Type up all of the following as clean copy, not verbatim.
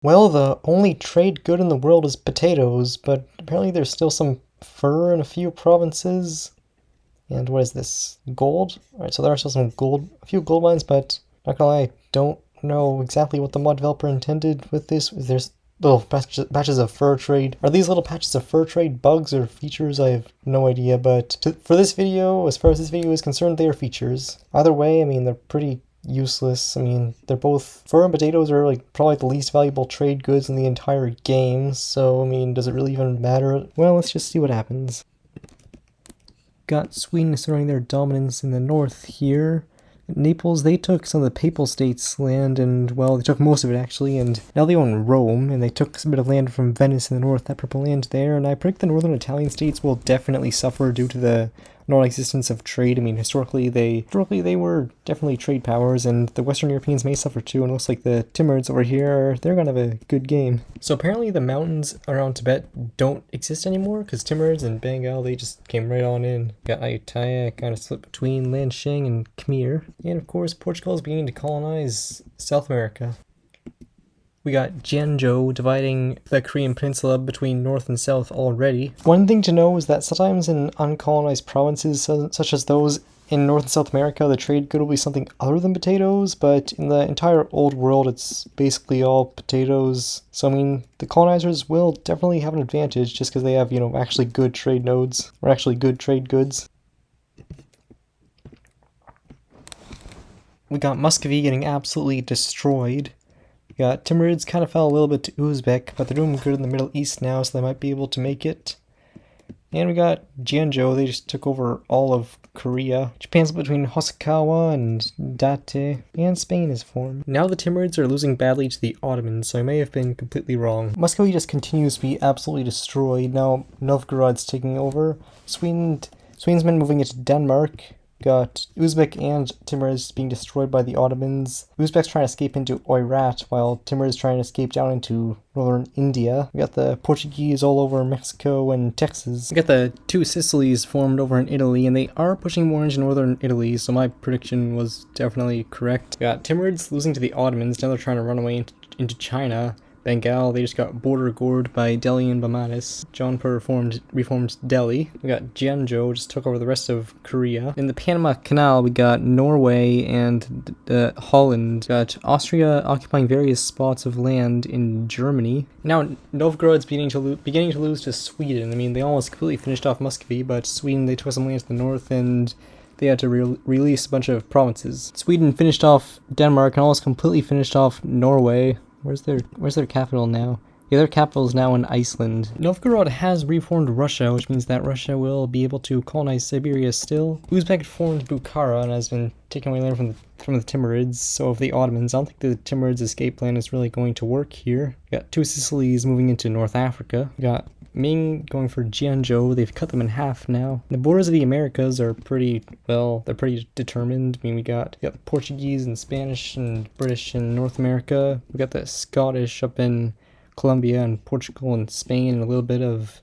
Well, the only trade good in the world is potatoes, but apparently there's still some fur in a few provinces. And what is this? Gold? Alright, so there are still some gold, a few gold mines, but not gonna lie, I don't know exactly what the mod developer intended with this. There's little patches of fur trade. Are these little patches of fur trade bugs or features? I have no idea, but for this video, as far as this video is concerned, they are features. Either way, I mean, they're pretty useless. I mean, they're both, fur and potatoes are like probably the least valuable trade goods in the entire game, so I mean, does it really even matter? Well, let's just see what happens. Got Sweden asserting their dominance in the north here. Naples, they took some of the Papal States' land, and, well, they took most of it, actually, and now they own Rome, and they took a bit of land from Venice in the north, that purple land there, and I predict the northern Italian states will definitely suffer due to the non-existence of trade. I mean, historically they were definitely trade powers, and the Western Europeans may suffer too, and it looks like the Timurids over here, they're gonna have a good game. So apparently the mountains around Tibet don't exist anymore, because Timurids and Bengal, they just came right on in. Got Ayutthaya kind of split between Lansheng and Khmer, and of course Portugal is beginning to colonize South America. We got Jianzhou dividing the Korean peninsula between north and south already. One thing to know is that sometimes in uncolonized provinces such as those in North and South America, the trade good will be something other than potatoes, but in the entire old world, it's basically all potatoes. So I mean, the colonizers will definitely have an advantage just because they have, you know, actually good trade nodes, or actually good trade goods. We got Muscovy getting absolutely destroyed. Got Timurids kind of fell a little bit to Uzbek, but they're doing good in the Middle East now, so they might be able to make it. And we got Jianzhou, they just took over all of Korea. Japan's between Hosokawa and Date, and Spain is formed. Now the Timurids are losing badly to the Ottomans, so I may have been completely wrong. Muscovy just continues to be absolutely destroyed. Now Novgorod's taking over. Sweden's been moving into Denmark. Got Uzbek and Timurids being destroyed by the Ottomans. Uzbek's trying to escape into Oirat, while Timurids trying to escape down into northern India. We got the Portuguese all over Mexico and Texas. We got the two Sicilies formed over in Italy, and they are pushing more into northern Italy, so my prediction was definitely correct. We got Timurids losing to the Ottomans, now they're trying to run away into China. Bengal, they just got border gored by Delhi and Bamanis. Jaunpur reformed Delhi. We got Jianzhou, just took over the rest of Korea. In the Panama Canal, we got Norway and Holland. Got Austria occupying various spots of land in Germany. Now Novgorod's beginning to lose to Sweden. I mean, they almost completely finished off Muscovy, but Sweden, they took some land to the north, and they had to release a bunch of provinces. Sweden finished off Denmark and almost completely finished off Norway. Where's their capital now? Yeah, their capital is now in Iceland. Novgorod has reformed Russia, which means that Russia will be able to colonize Siberia still. Uzbek formed Bukhara and has been taking away land from the Timurids, so of the Ottomans. I don't think the Timurids' escape plan is really going to work here. We got two Sicilies moving into North Africa. We got Ming going for Jianzhou. They've cut them in half now. The borders of the Americas are pretty, well, they're pretty determined. I mean, we got the Portuguese and Spanish and British in North America. We got the Scottish up in Colombia and Portugal and Spain, and a little bit of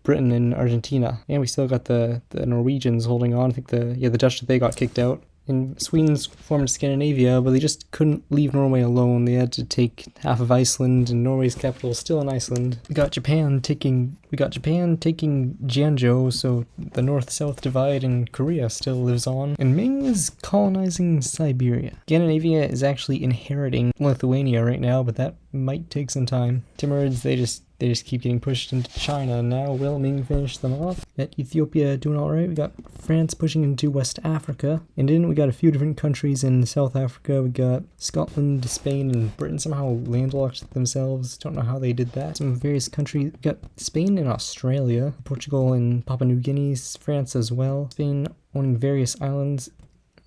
Britain and Argentina. And we still got the Norwegians holding on. I think the Dutch, they got kicked out. And Sweden's formed Scandinavia, but they just couldn't leave Norway alone. They had to take half of Iceland, and Norway's capital is still in Iceland. We got Japan taking Jianzhou, so the north-south divide in Korea still lives on. And Ming is colonizing Siberia. Scandinavia is actually inheriting Lithuania right now, but that might take some time. Timurids, they just keep getting pushed into China. Now will Ming finish them off? Got Ethiopia doing alright. We got France pushing into West Africa. And then we got a few different countries in South Africa. We got Scotland, Spain, and Britain somehow landlocked themselves. Don't know how they did that. Some various countries. We got Spain and Australia. Portugal and Papua New Guinea. France as well. Spain owning various islands.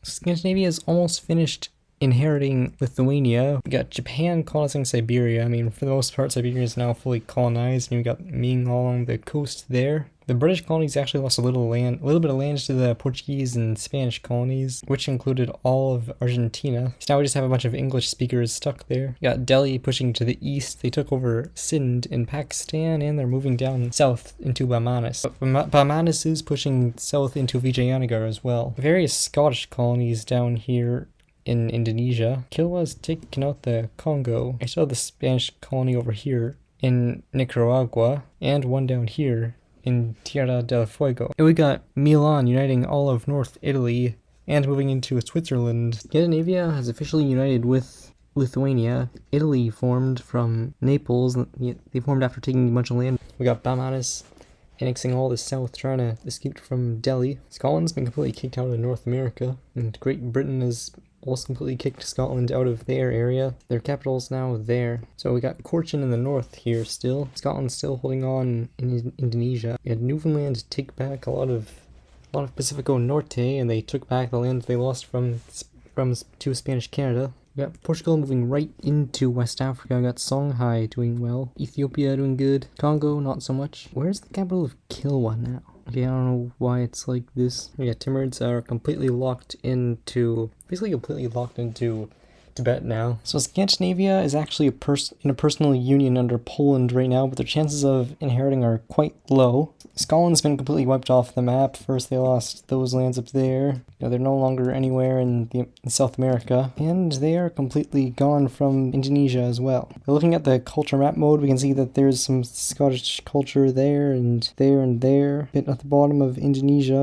Scandinavia is almost finished inheriting Lithuania. We got Japan colonizing Siberia. I mean, for the most part, Siberia is now fully colonized, and we got Ming all along the coast there. The British colonies actually lost a little bit of land to the Portuguese and Spanish colonies, which included all of Argentina. So now we just have a bunch of English speakers stuck there. We got Delhi pushing to the east. They took over Sindh in Pakistan, and they're moving down south into Bamanis. But Bamanis is pushing south into Vijayanagar as well. Various Scottish colonies down here in Indonesia. Kilwa's taken out the Congo. I saw the Spanish colony over here in Nicaragua, and one down here in Tierra del Fuego. And we got Milan uniting all of North Italy and moving into Switzerland. Scandinavia has officially united with Lithuania. Italy formed from Naples. They formed after taking a bunch of land. We got Baumanis annexing all the south, trying to escape from Delhi. Scotland's been completely kicked out of North America, and Great Britain has also completely kicked Scotland out of their area. Their capital's now there. So we got Cochin in the north here still. Scotland's still holding on in Indonesia. We had Newfoundland take back a lot of Pacifico Norte, and they took back the land they lost from to Spanish Canada. We got Portugal moving right into West Africa. We got Songhai doing well. Ethiopia doing good. Congo, not so much. Where's the capital of Kilwa now? Okay, I don't know why it's like this. Yeah, Timurids are completely locked into Tibet now. So Scandinavia is actually in a personal union under Poland right now, but their chances of inheriting are quite low. Scotland's been completely wiped off the map. First they lost those lands up there. They're no longer anywhere in South America, and they are completely gone from Indonesia as well. Looking at the culture map mode, we can see that there's some Scottish culture there and there and there, a bit at the bottom of Indonesia,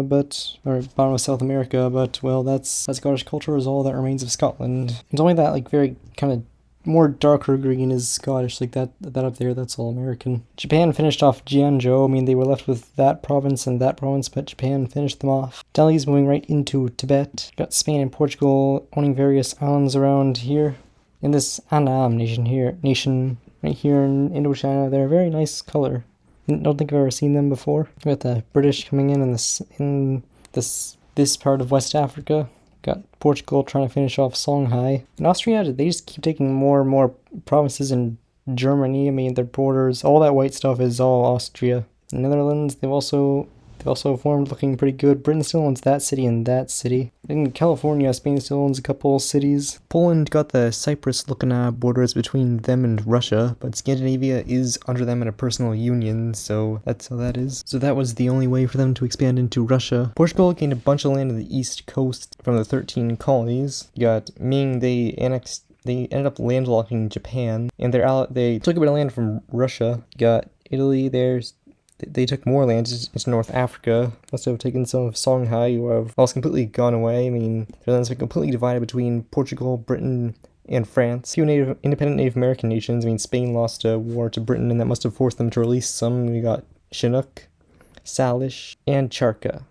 or bottom of South America, but well, that Scottish culture is all that remains of Scotland. It's only that like very kind of more darker green is Scottish, like that up there, that's all American. Japan finished off Jianzhou. I mean, they were left with that province and that province, but Japan finished them off. Delhi's moving right into Tibet. Got Spain and Portugal owning various islands around here. In this Annam nation right here in Indochina, they're a very nice color. Don't think I've ever seen them before. We got the British coming in this part of West Africa. Got Portugal trying to finish off Songhai. In Austria, they just keep taking more and more provinces in Germany. I mean, their borders, all that white stuff is all Austria. The Netherlands, they've also formed, looking pretty good. Britain still owns that city and that city. In California, Spain still owns a couple cities. Poland got the Cyprus-looking borders between them and Russia, but Scandinavia is under them in a personal union, so that's how that is. So that was the only way for them to expand into Russia. Portugal gained a bunch of land on the east coast from the 13 colonies. You got Ming, they ended up landlocking Japan, and they took a bit of land from Russia. You got Italy, they took more land into North Africa. Must have taken some of Songhai, who have almost completely gone away. I mean, their land's been completely divided between Portugal, Britain, and France. A few independent Native American nations. I mean, Spain lost a war to Britain, and that must have forced them to release some. We got Chinook, Salish, and Charca.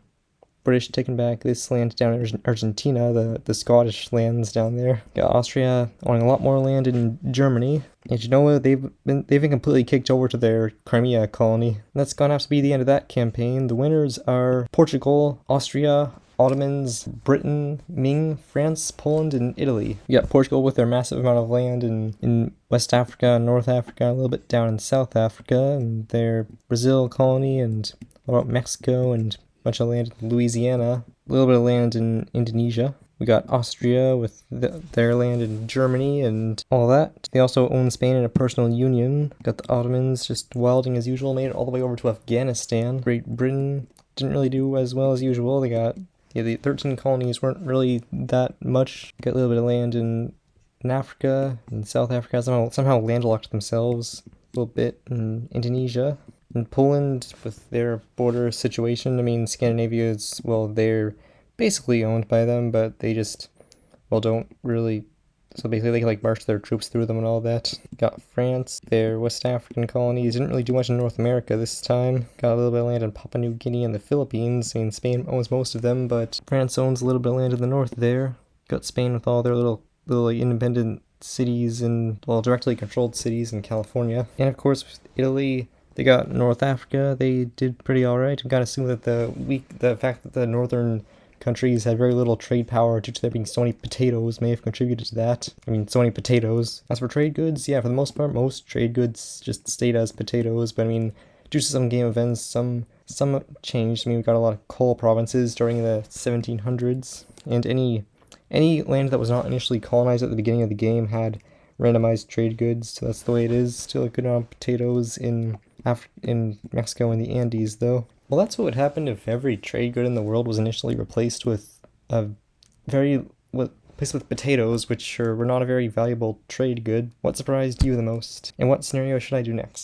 British taking back this land down in Argentina, the Scottish lands down there. Got Austria owning a lot more land in Germany. And you know what? They've been completely kicked over to their Crimea colony. And that's gonna have to be the end of that campaign. The winners are Portugal, Austria, Ottomans, Britain, Ming, France, Poland, and Italy. You got Portugal with their massive amount of land in West Africa, North Africa, a little bit down in South Africa, and their Brazil colony, and what about Mexico, and bunch of land in Louisiana, a little bit of land in Indonesia. We got Austria with their land in Germany and all that. They also own Spain in a personal union. Got the Ottomans just wilding as usual, made it all the way over to Afghanistan. Great Britain didn't really do as well as usual. They got, the 13 colonies weren't really that much. Got a little bit of land in Africa and South Africa. Somehow landlocked themselves a little bit in Indonesia. In Poland, with their border situation, I mean, Scandinavia is, well, they're basically owned by them, but they just, well, don't really, so basically they can, like, march their troops through them and all that. Got France, their West African colonies, didn't really do much in North America this time. Got a little bit of land in Papua New Guinea and the Philippines. I mean, Spain owns most of them, but France owns a little bit of land in the north there. Got Spain with all their little like, independent cities and, well, directly controlled cities in California. And, of course, Italy. They got North Africa. They did pretty alright. I'm kind of assuming that the fact that the northern countries had very little trade power due to there being so many potatoes may have contributed to that. I mean, so many potatoes. As for trade goods, yeah, for the most part, most trade goods just stayed as potatoes. But I mean, due to some game events, some changed. I mean, we got a lot of coal provinces during the 1700s, and any land that was not initially colonized at the beginning of the game had randomized trade goods. So that's the way it is. Still a good amount of potatoes in Mexico and the Andes, though. Well, that's what would happen if every trade good in the world was initially replaced with Replaced with potatoes, which were not a very valuable trade good. What surprised you the most? And what scenario should I do next?